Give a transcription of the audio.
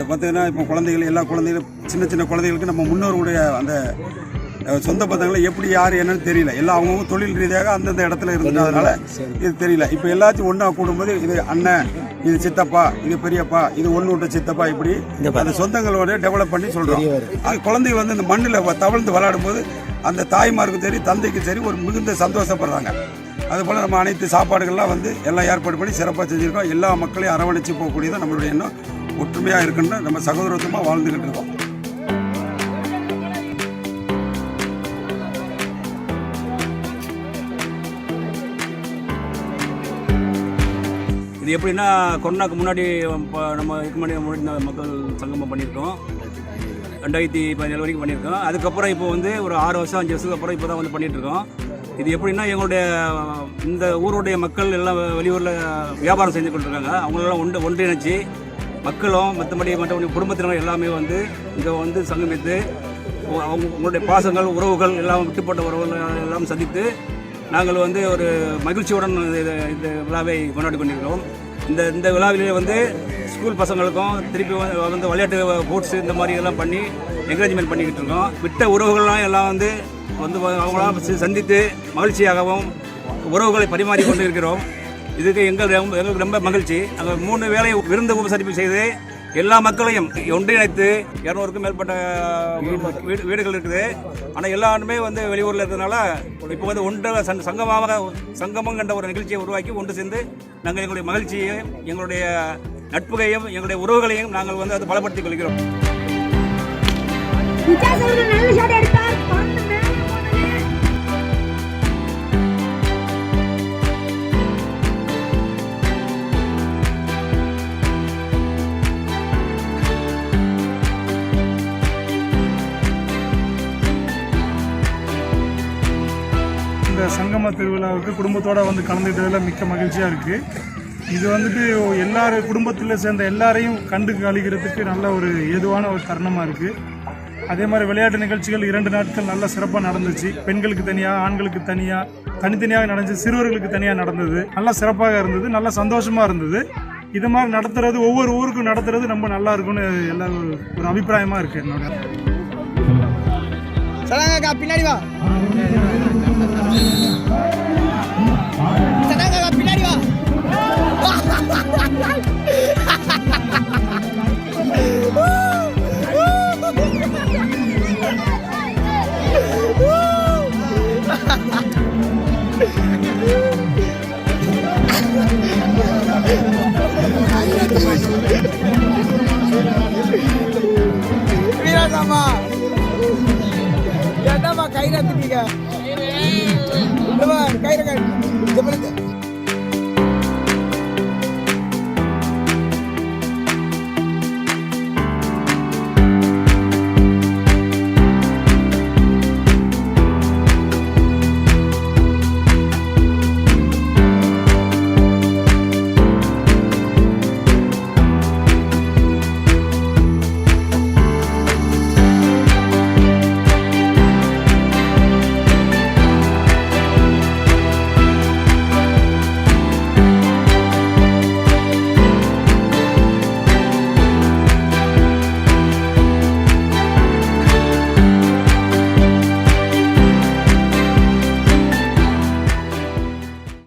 பார்த்தீங்கன்னா இப்போ குழந்தைகள் எல்லா குழந்தைகளும் சின்ன சின்ன குழந்தைகளுக்கு நம்ம முன்னோருடைய அந்த சொந்த பந்தங்களை எப்படி யார் என்னன்னு தெரியல. எல்லாம் அவங்கவுங்க தொழில் ரீதியாக அந்தந்த இடத்துல இருந்ததுனால இது தெரியல. இப்போ எல்லாத்தையும் ஒன்றா கூடும்போது இது அண்ணன், இது சித்தப்பா, இது பெரியப்பா, இது ஒன்று விட்ட சித்தப்பா, இப்படி அந்த சொந்தங்களோட டெவலப் பண்ணி சொல்கிறோம். அது குழந்தைகள் வந்து இந்த மண்ணில் தவழ்ந்து விளையாடும் போது அந்த தாய்மாருக்கும் சரி தந்தைக்கும் சரி ஒரு மிகுந்த சந்தோஷப்படுறாங்க. அதுபோல் நம்ம அனைத்து சாப்பாடுகள்லாம் வந்து எல்லாம் ஏற்பாடு பண்ணி சிறப்பாக செஞ்சுருக்கோம். எல்லா மக்களையும் அரவணைச்சு போகக்கூடியதான் நம்மளுடைய எண்ணம். ஒற்றுமையாக இருக்குன்னு நம்ம சகோதரத்துவமாக வாழ்ந்துக்கிட்டு இருக்கோம். இது எப்படின்னா கொரோனாக்கு முன்னாடி நம்ம இதுக்கு முன்னாடி மக்கள் சங்கமம் பண்ணியிருக்கோம். 2017 வரைக்கும் பண்ணியிருக்கோம். அதுக்கப்புறம் இப்போ வந்து ஒரு 6 வருஷம் 5 வருஷத்துக்கு அப்புறம் இப்போ தான் வந்து பண்ணிகிட்ருக்கோம். இது எப்படின்னா எங்களுடைய இந்த ஊருடைய மக்கள் எல்லாம் வெளியூரில் வியாபாரம் செஞ்சு கொண்டிருக்காங்க. அவங்களெல்லாம் ஒன்றிணைச்சு மக்களும் மற்றபடி குடும்பத்தினர் எல்லாமே வந்து இங்கே வந்து சங்கமித்து அவங்களுடைய பாசங்கள் உறவுகள் எல்லாம் விட்டுப்பட்ட உறவுகள் எல்லாம் சந்தித்து நாங்கள் வந்து ஒரு மகிழ்ச்சியுடன் இந்த விழாவை கொண்டாடி கொண்டிருக்கிறோம். இந்த விழாவிலே வந்து ஸ்கூல் பசங்களுக்கும் திருப்பி வந்து விளையாட்டு ஸ்போர்ட்ஸ் இந்த மாதிரி எல்லாம் பண்ணி என்கரேஜ்மெண்ட் பண்ணிக்கிட்டு இருக்கோம். விட்ட உறவுகள்லாம் எல்லாம் வந்து அவங்களாம் சந்தித்து மகிழ்ச்சியாகவும் உறவுகளை பரிமாறி கொண்டு இருக்கிறோம். இதுக்கு எங்களுக்கு ரொம்ப மகிழ்ச்சி. நாங்கள் 3 வேளை விருந்து உபசரிப்பு செய்து எல்லா மக்களையும் ஒன்றிணைத்து 200க்கும் மேற்பட்ட வீடுகள் இருக்குது. ஆனால் எல்லாருமே வந்து வெளியூரில் இருக்கிறதுனால இப்போ வந்து சங்கமம் கண்ட ஒரு நிகழ்ச்சியை உருவாக்கி ஒன்று சேர்ந்து நாங்கள் எங்களுடைய மகிழ்ச்சியையும் எங்களுடைய நட்புகையும் எங்களுடைய உறவுகளையும் நாங்கள் வந்து அதை பலப்படுத்திக் கொள்கிறோம். இந்த சங்கம திருவிழாவுக்கு குடும்பத்தோடு வந்து கலந்துக்கிட்டதில் மிக்க மகிழ்ச்சியாக இருக்குது. இது வந்துட்டு எல்லாரும் குடும்பத்தில் சேர்ந்த எல்லாரையும் கண்டு கழிக்கிறதுக்கு நல்ல ஒரு ஏதுவான ஒரு தருணமாக இருக்குது. அதே மாதிரி விளையாட்டு நிகழ்ச்சிகள் 2 நாட்கள் நல்ல சிறப்பாக நடந்துச்சு. பெண்களுக்கு தனியாக, ஆண்களுக்கு தனித்தனியாக நடந்துச்சு, சிறுவர்களுக்கு தனியாக நடந்தது. நல்லா சிறப்பாக இருந்தது, நல்லா சந்தோஷமாக இருந்தது. இது மாதிரி நடத்துறது ஒவ்வொரு ஊருக்கும் நடத்துறது ரொம்ப நல்லா இருக்கும்னு எல்லாரும் ஒரு அபிப்பிராயமாக இருக்குது என்னோட. பின்னாடி வா, பின்னாடி வா. வீராசாமா ஏதாமா கயிறு எடுத்துட்டீங்க, கயிறு